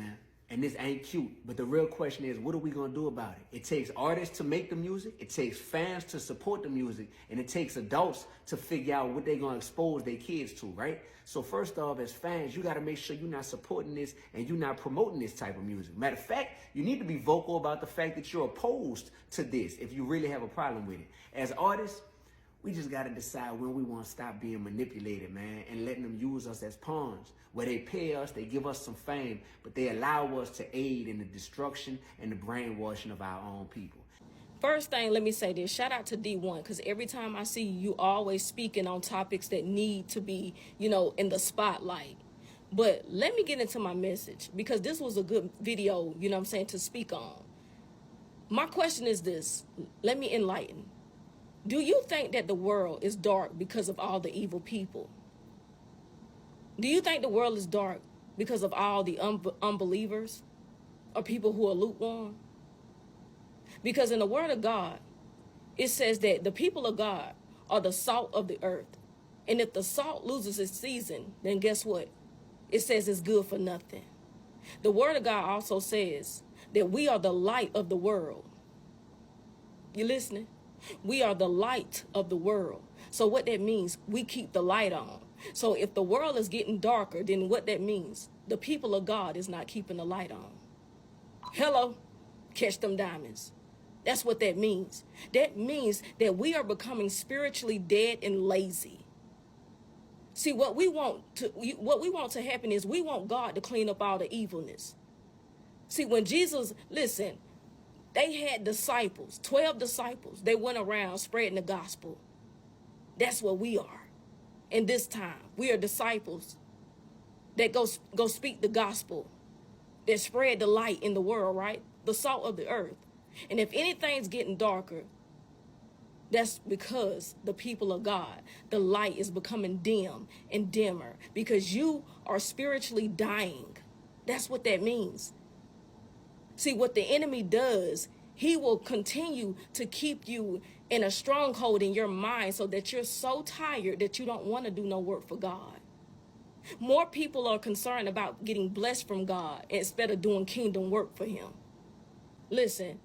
man. And this ain't cute. But the real question is, what are we going to do about it? It takes artists to make the music. It takes fans to support the music. And it takes adults to figure out what they're going to expose their kids to, right? So first off, as fans, you got to make sure you're not supporting this and you're not promoting this type of music. Matter of fact, you need to be vocal about the fact that you're opposed to this if you really have a problem with it. As artists, we just got to decide when we want to stop being manipulated, man, and letting them use us as pawns. Where they pay us, they give us some fame, but they allow us to aid in the destruction and the brainwashing of our own people. First thing, let me say this. Shout out to Dee1, because every time I see you, always speaking on topics that need to be, in the spotlight. But let me get into my message, because this was a good video, to speak on. My question is this. Let me enlighten. Do you think that the world is dark because of all the evil people? Do you think the world is dark because of all the unbelievers or people who are lukewarm? Because in the word of God, it says that the people of God are the salt of the earth. And if the salt loses its season, then guess what? It says it's good for nothing. The word of God also says that we are the light of the world. You listening? We are the light of the world. So what that means, we keep the light on. So if the world is getting darker, then what that means, the people of God is not keeping the light on. Hello, catch them diamonds. That's what that means. That means that we are becoming spiritually dead and lazy. See, what we want to happen is we want God to clean up all the evilness. See, when Jesus, listen, they had disciples, 12 disciples. They went around spreading the gospel. That's what we are. In this time, we are disciples that go speak the gospel, that spread the light in the world, right? The salt of the earth. And if anything's getting darker, that's because the people of God, the light is becoming dim and dimmer because you are spiritually dying. That's what that means. See, what the enemy does, he will continue to keep you in a stronghold in your mind so that you're so tired that you don't want to do no work for God. More people are concerned about getting blessed from God instead of doing kingdom work for him. Listen,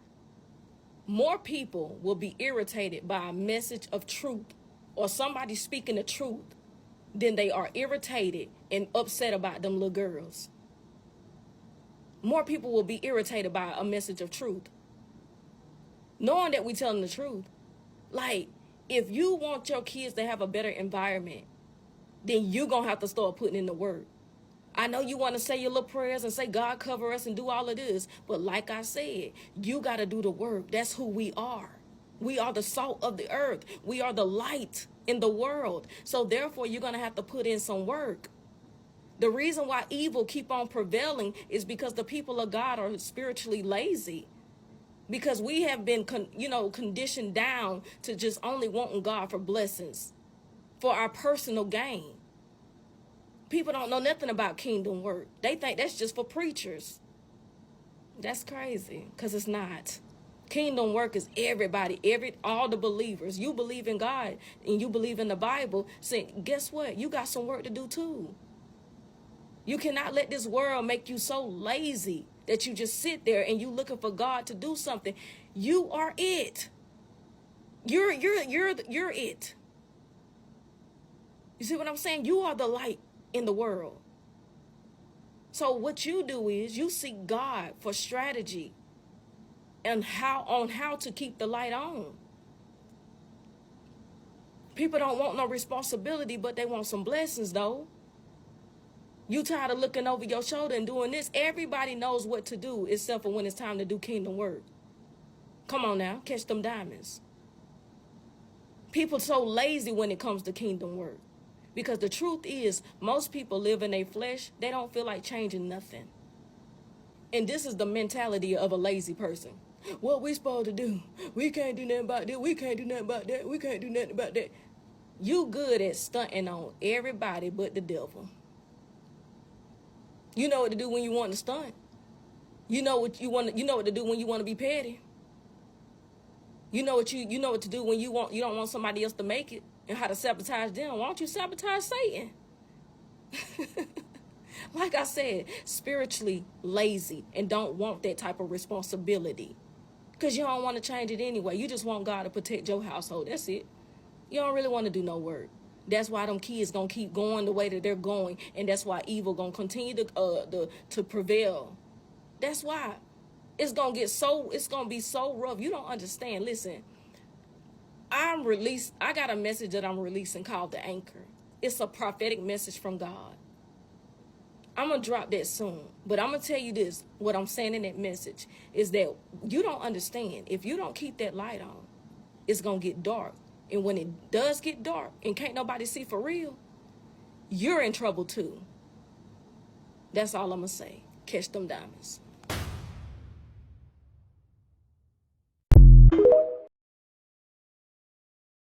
more people will be irritated by a message of truth or somebody speaking the truth than they are irritated and upset about them little girls. More people will be irritated by a message of truth, knowing that we telling the truth. Like, if you want your kids to have a better environment, then you're going to have to start putting in the work. I know you want to say your little prayers and say, God, cover us and do all of this. But like I said, you got to do the work. That's who we are. We are the salt of the earth. We are the light in the world. So therefore, you're going to have to put in some work. The reason why evil keep on prevailing is because the people of God are spiritually lazy. Because we have been, conditioned down to just only wanting God for blessings, for our personal gain. People don't know nothing about kingdom work. They think that's just for preachers. That's crazy, because it's not. Kingdom work is everybody, all the believers. You believe in God and you believe in the Bible. So guess what? You got some work to do too. You cannot let this world make you so lazy that you just sit there and you looking for God to do something. You are it. You're it. You see what I'm saying? You are the light in the world. So what you do is you seek God for strategy and how to keep the light on. People don't want no responsibility, but they want some blessings though. You tired of looking over your shoulder and doing this? Everybody knows what to do except for when it's time to do kingdom work. Come on now, catch them diamonds. People so lazy when it comes to kingdom work. Because the truth is, most people live in their flesh. They don't feel like changing nothing. And this is the mentality of a lazy person. What we supposed to do? We can't do nothing about that. We can't do nothing about that. We can't do nothing about that. You good at stunting on everybody but the devil. You know what to do when you want to stunt. You know what to do when you want to be petty. You know what to do when you don't want somebody else to make it and how to sabotage them. Why don't you sabotage Satan? Like I said, spiritually lazy and don't want that type of responsibility. Because you don't want to change it anyway. You just want God to protect your household. That's it. You don't really want to do no work. That's why them kids gonna keep going the way that they're going, and that's why evil gonna continue to prevail. That's why it's gonna be so rough. You don't understand. Listen, I got a message that I'm releasing called the Anchor. It's a prophetic message from God. I'm going to drop that soon. But I'm going to tell you this. What I'm saying in that message is that you don't understand. If you don't keep that light on, it's going to get dark. And when it does get dark and can't nobody see for real, you're in trouble too. That's all I'm going to say. Catch them diamonds.